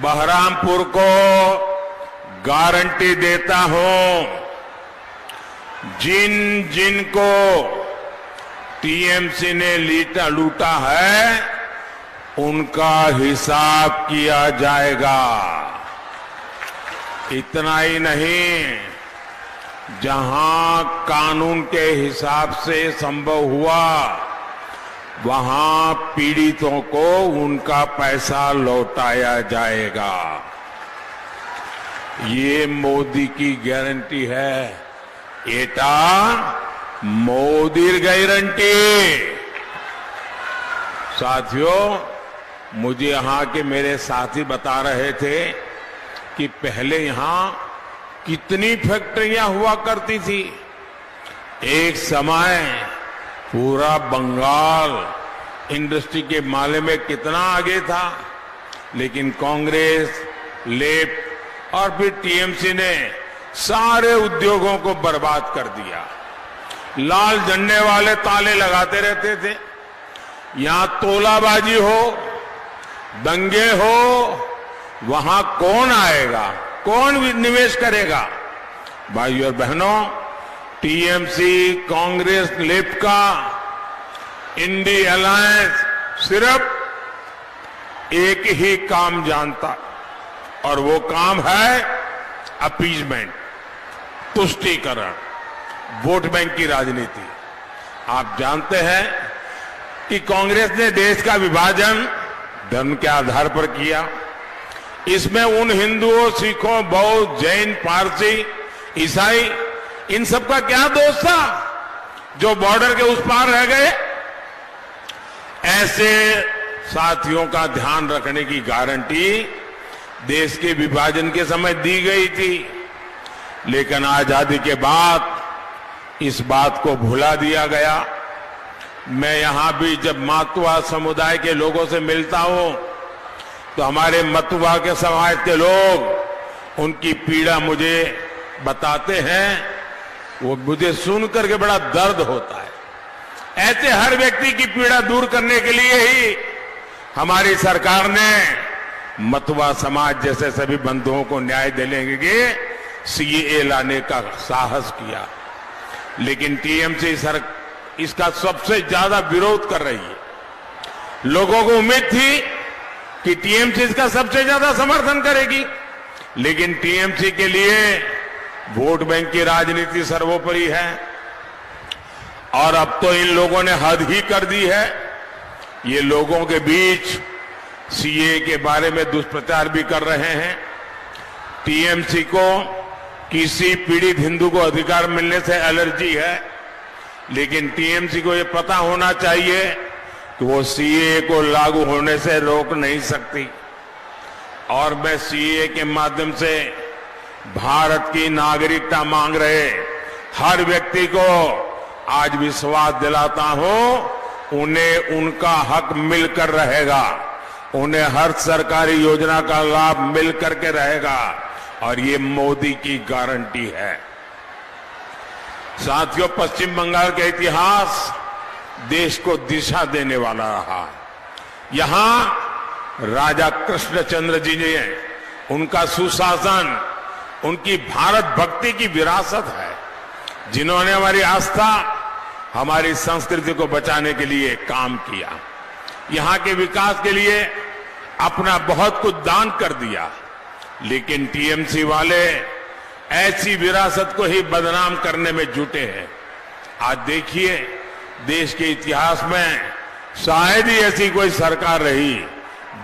बहरामपुर को गारंटी देता हूं, जिन जिन को टीएमसी ने लूटा है उनका हिसाब किया जाएगा। इतना ही नहीं, जहां कानून के हिसाब से संभव हुआ वहां पीड़ितों को उनका पैसा लौटाया जाएगा। ये मोदी की गारंटी है। एटा मोदी गारंटी। साथियों, मुझे यहां के मेरे साथी बता रहे थे कि पहले यहां कितनी फैक्ट्रियां हुआ करती थी। एक समय पूरा बंगाल इंडस्ट्री के मामले में कितना आगे था, लेकिन कांग्रेस, लेप और फिर टीएमसी ने सारे उद्योगों को बर्बाद कर दिया। लाल झंडे वाले ताले लगाते रहते थे। यहां तोलाबाजी हो, दंगे हो, वहां कौन आएगा, कौन निवेश करेगा? भाइयों और बहनों, टीएमसी, कांग्रेस, लेप का इंडी अलायंस सिर्फ एक ही काम जानता, और वो काम है अपीजमेंट, तुष्टीकरण, वोट बैंक की राजनीति। आप जानते हैं कि कांग्रेस ने देश का विभाजन धर्म के आधार पर किया। इसमें उन हिंदुओं, सिखों, बौद्ध, जैन, पारसी, ईसाई, इन सब का क्या दोष था जो बॉर्डर के उस पार रह गए? ऐसे साथियों का ध्यान रखने की गारंटी देश के विभाजन के समय दी गई थी, लेकिन आजादी के बाद इस बात को भुला दिया गया। मैं यहां भी जब मातुआ समुदाय के लोगों से मिलता हूं तो हमारे मतुआ के समाज के लोग उनकी पीड़ा मुझे बताते हैं। वो मुझे सुनकर के बड़ा दर्द होता है। ऐसे हर व्यक्ति की पीड़ा दूर करने के लिए ही हमारी सरकार ने मतुआ समाज जैसे सभी बंधुओं को न्याय देने के लिए सीएए लाने का साहस किया, लेकिन टीएमसी इसका सबसे ज्यादा विरोध कर रही है। लोगों को उम्मीद थी कि टीएमसी इसका सबसे ज्यादा समर्थन करेगी, लेकिन टीएमसी के लिए वोट बैंक की राजनीति सर्वोपरि है। और अब तो इन लोगों ने हद ही कर दी है। ये लोगों के बीच सीए के बारे में दुष्प्रचार भी कर रहे हैं। टीएमसी को किसी पीड़ित हिंदू को अधिकार मिलने से एलर्जी है, लेकिन टीएमसी को यह पता होना चाहिए कि वो सीए को लागू होने से रोक नहीं सकती। और मैं सीए के माध्यम से भारत की नागरिकता मांग रहे हर व्यक्ति को आज विश्वास दिलाता हूं, उन्हें उनका हक मिलकर रहेगा, उन्हें हर सरकारी योजना का लाभ मिल करके रहेगा और ये मोदी की गारंटी है। साथियों, पश्चिम बंगाल का इतिहास देश को दिशा देने वाला रहा। यहां राजा कृष्णचंद्र जी ने उनका सुशासन, उनकी भारत भक्ति की विरासत है, जिन्होंने हमारी आस्था, हमारी संस्कृति को बचाने के लिए काम किया, यहां के विकास के लिए अपना बहुत कुछ दान कर दिया। लेकिन टीएमसी वाले ऐसी विरासत को ही बदनाम करने में जुटे हैं। आज देखिए, देश के इतिहास में शायद ही ऐसी कोई सरकार रही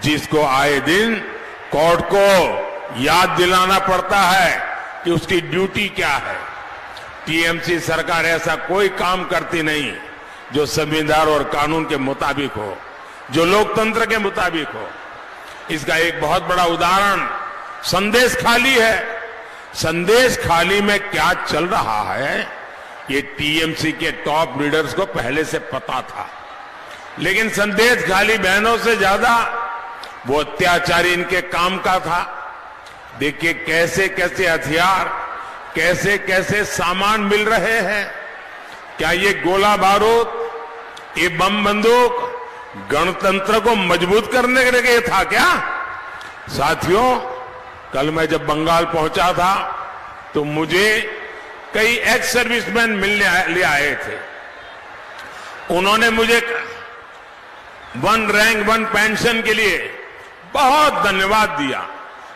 जिसको आए दिन कोर्ट को याद दिलाना पड़ता है कि उसकी ड्यूटी क्या है। टीएमसी सरकार ऐसा कोई काम करती नहीं जो संविधान और कानून के मुताबिक हो, जो लोकतंत्र के मुताबिक हो। इसका एक बहुत बड़ा उदाहरण संदेश खाली है। संदेश खाली में क्या चल रहा है, ये टीएमसी के टॉप लीडर्स को पहले से पता था। लेकिन संदेश खाली बहनों से ज्यादा वो अत्याचारी इनके काम का था। देखिए कैसे कैसे हथियार, कैसे कैसे सामान मिल रहे हैं। क्या ये गोला बारूद, ये बम बंदूक गणतंत्र को मजबूत करने के लिए था क्या? साथियों, कल मैं जब बंगाल पहुंचा था तो मुझे कई एक्स सर्विसमैन मिलने आए थे। उन्होंने मुझे वन रैंक वन पेंशन के लिए बहुत धन्यवाद दिया।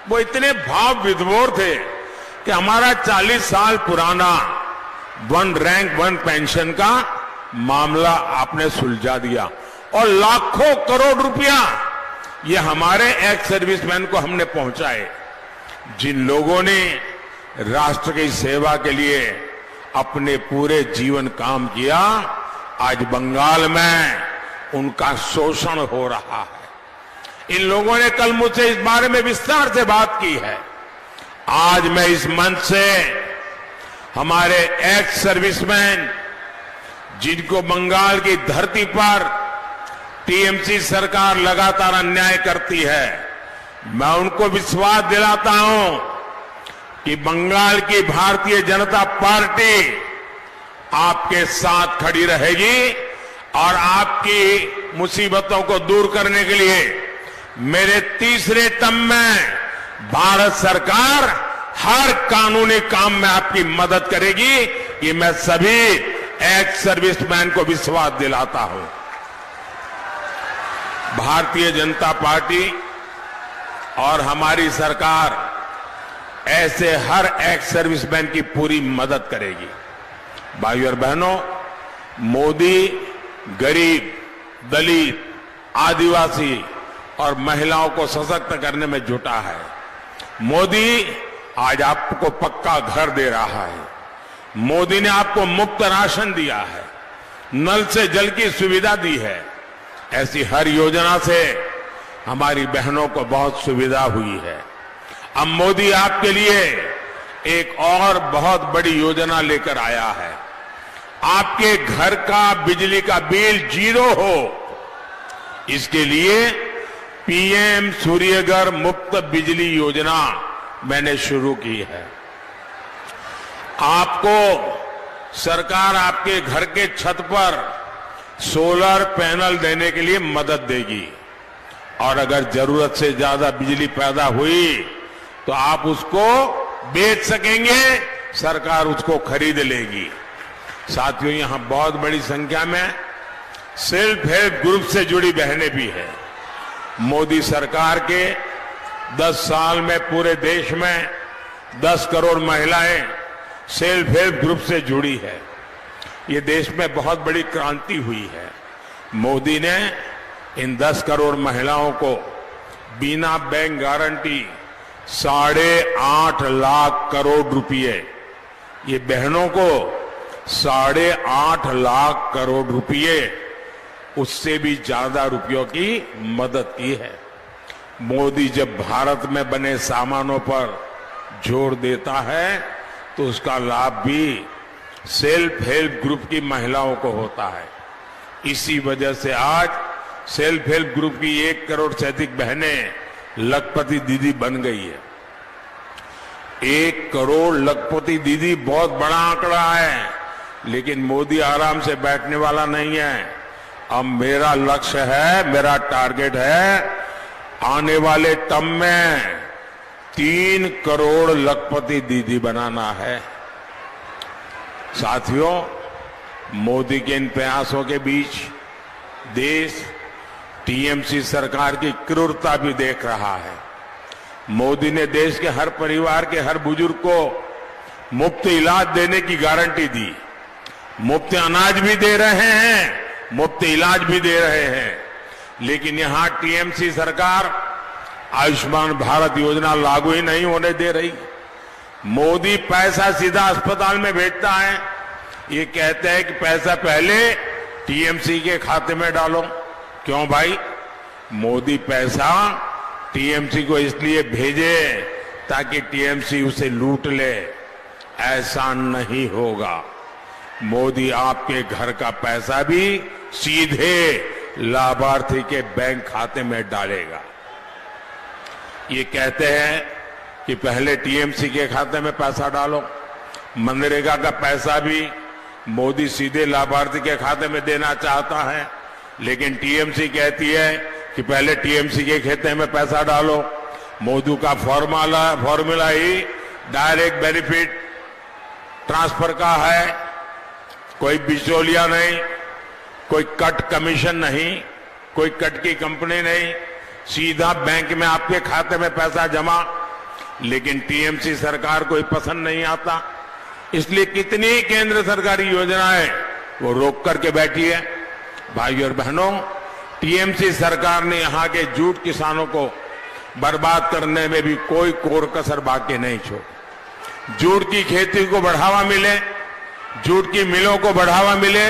वो इतने भाव विभोर थे कि हमारा 40 साल पुराना वन रैंक वन पेंशन का मामला आपने सुलझा दिया और लाखों करोड़ रुपया ये हमारे एक्स सर्विसमैन को हमने पहुंचाए। जिन लोगों ने राष्ट्र की सेवा के लिए अपने पूरे जीवन काम किया, आज बंगाल में उनका शोषण हो रहा है। इन लोगों ने कल मुझसे इस बारे में विस्तार से बात की है। आज मैं इस मंच से हमारे एक्स सर्विसमैन, जिनको बंगाल की धरती पर टीएमसी सरकार लगातार अन्याय करती है, मैं उनको विश्वास दिलाता हूं कि बंगाल की भारतीय जनता पार्टी आपके साथ खड़ी रहेगी और आपकी मुसीबतों को दूर करने के लिए मेरे तीसरे टर्म में भारत सरकार हर कानूनी काम में आपकी मदद करेगी। ये मैं सभी एक्स सर्विसमैन को विश्वास दिलाता हूं। भारतीय जनता पार्टी और हमारी सरकार ऐसे हर एक्स सर्विसमैन की पूरी मदद करेगी। भाइयों और बहनों, मोदी गरीब, दलित, आदिवासी और महिलाओं को सशक्त करने में जुटा है। मोदी आज आपको पक्का घर दे रहा है। मोदी ने आपको मुफ्त राशन दिया है, नल से जल की सुविधा दी है। ऐसी हर योजना से हमारी बहनों को बहुत सुविधा हुई है। अब मोदी आपके लिए एक और बहुत बड़ी योजना लेकर आया है। आपके घर का बिजली का बिल 0 हो, इसके लिए पीएम सूर्यघर मुफ्त बिजली योजना मैंने शुरू की है। आपको सरकार आपके घर के छत पर सोलर पैनल देने के लिए मदद देगी और अगर जरूरत से ज्यादा बिजली पैदा हुई तो आप उसको बेच सकेंगे, सरकार उसको खरीद लेगी। साथियों, यहां बहुत बड़ी संख्या में सेल्फ हेल्प ग्रुप से जुड़ी बहनें भी हैं। मोदी सरकार के 10 साल में पूरे देश में 10 करोड़ महिलाएं सेल्फ हेल्प ग्रुप से जुड़ी है। ये देश में बहुत बड़ी क्रांति हुई है। मोदी ने इन 10 करोड़ महिलाओं को बिना बैंक गारंटी 8.5 लाख करोड़ रुपए, ये बहनों को 8.5 लाख करोड़ रुपए, उससे भी ज्यादा रुपयों की मदद की है। मोदी जब भारत में बने सामानों पर जोर देता है तो उसका लाभ भी सेल्फ हेल्प ग्रुप की महिलाओं को होता है। इसी वजह से आज सेल्फ हेल्प ग्रुप की 1 करोड़ से अधिक बहनें लखपति दीदी बन गई है। 1 करोड़ लखपति दीदी बहुत बड़ा आंकड़ा है, लेकिन मोदी आराम से बैठने वाला नहीं है। अब मेरा लक्ष्य है, मेरा टारगेट है, आने वाले टर्म में 3 करोड़ लखपति दीदी बनाना है। साथियों, मोदी के इन प्रयासों के बीच देश टीएमसी सरकार की क्रूरता भी देख रहा है। मोदी ने देश के हर परिवार के हर बुजुर्ग को मुफ्त इलाज देने की गारंटी दी। मुफ्त अनाज भी दे रहे हैं, मुफ्त इलाज भी दे रहे हैं, लेकिन यहां टीएमसी सरकार आयुष्मान भारत योजना लागू ही नहीं होने दे रही। मोदी पैसा सीधा अस्पताल में भेजता है। ये कहते हैं कि पैसा पहले टीएमसी के खाते में डालो। क्यों भाई? मोदी पैसा टीएमसी को इसलिए भेजे ताकि टीएमसी उसे लूट ले। ऐसा नहीं होगा। मोदी आपके घर का पैसा भी सीधे लाभार्थी के बैंक खाते में डालेगा। ये कहते हैं कि पहले टीएमसी के खाते में पैसा डालो। मनरेगा का पैसा भी मोदी सीधे लाभार्थी के खाते में देना चाहता है, लेकिन टीएमसी कहती है कि पहले टीएमसी के खाते में पैसा डालो। मोदी का फॉर्मूला ही डायरेक्ट बेनिफिट ट्रांसफर का है। कोई बिचौलिया नहीं, कोई कट कमीशन नहीं, कोई कट की कंपनी नहीं, सीधा बैंक में आपके खाते में पैसा जमा। लेकिन टीएमसी सरकार को पसंद नहीं आता, इसलिए कितनी केंद्र सरकारी योजनाएं वो रोक करके बैठी है। भाइयों और बहनों, टीएमसी सरकार ने यहां के जूट किसानों को बर्बाद करने में भी कोई कोर कसर बाकी नहीं छोड़ी। जूट की खेती को बढ़ावा मिले, जूट की मिलों को बढ़ावा मिले,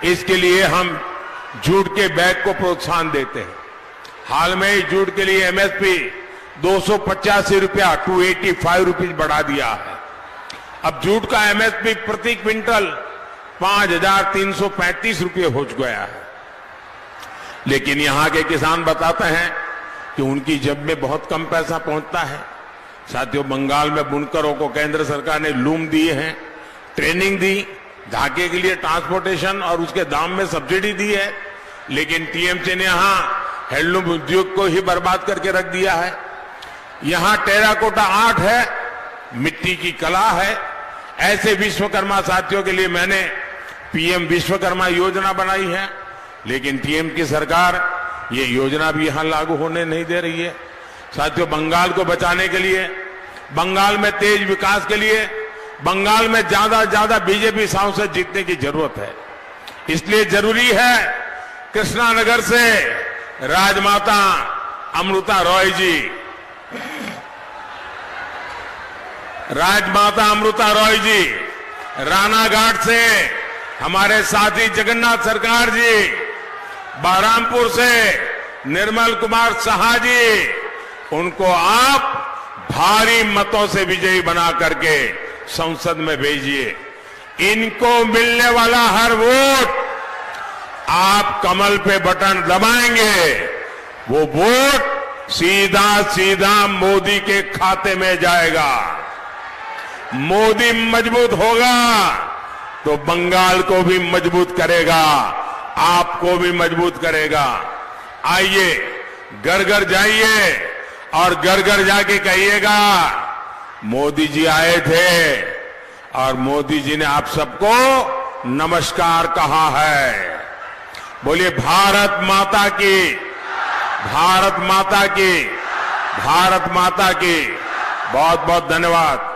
इसके लिए हम जूट के बैग को प्रोत्साहन देते हैं। हाल में ही जूट के लिए एमएसपी 285 रुपया 285 रुपीज बढ़ा दिया है। अब जूट का एमएसपी प्रति क्विंटल 5,335 रुपये हो गया है। लेकिन यहां के किसान बताते हैं कि उनकी जेब में बहुत कम पैसा पहुंचता है। साथियों, बंगाल में बुनकरों को केंद्र सरकार ने लूम दिए हैं, ट्रेनिंग दी, धागे के लिए ट्रांसपोर्टेशन और उसके दाम में सब्सिडी दी है, लेकिन टीएमसी ने यहां हैंडलूम उद्योग को ही बर्बाद करके रख दिया है। यहां टेराकोटा आर्ट है, मिट्टी की कला है। ऐसे विश्वकर्मा साथियों के लिए मैंने पीएम विश्वकर्मा योजना बनाई है, लेकिन टीएम की सरकार ये योजना भी यहां लागू होने नहीं दे रही है। साथियों, बंगाल को बचाने के लिए, बंगाल में तेज विकास के लिए, बंगाल में ज्यादा से ज्यादा बीजेपी सांसद जीतने की जरूरत है। इसलिए जरूरी है कृष्णानगर से राजमाता अमृता रॉय जी, राजमाता अमृता रॉय जी, रानाघाट से हमारे साथी जगन्नाथ सरकार जी, बहरामपुर से निर्मल कुमार साहा जी, उनको आप भारी मतों से विजयी बना करके संसद में भेजिए। इनको मिलने वाला हर वोट आप कमल पे बटन दबाएंगे, वो वोट सीधा सीधा मोदी के खाते में जाएगा। मोदी मजबूत होगा तो बंगाल को भी मजबूत करेगा, आपको भी मजबूत करेगा। आइए, घर घर जाइए और घर घर जाके कहिएगा मोदी जी आए थे और मोदी जी ने आप सबको नमस्कार कहा है। बोलिए भारत माता की, भारत माता की, भारत माता की। बहुत बहुत धन्यवाद।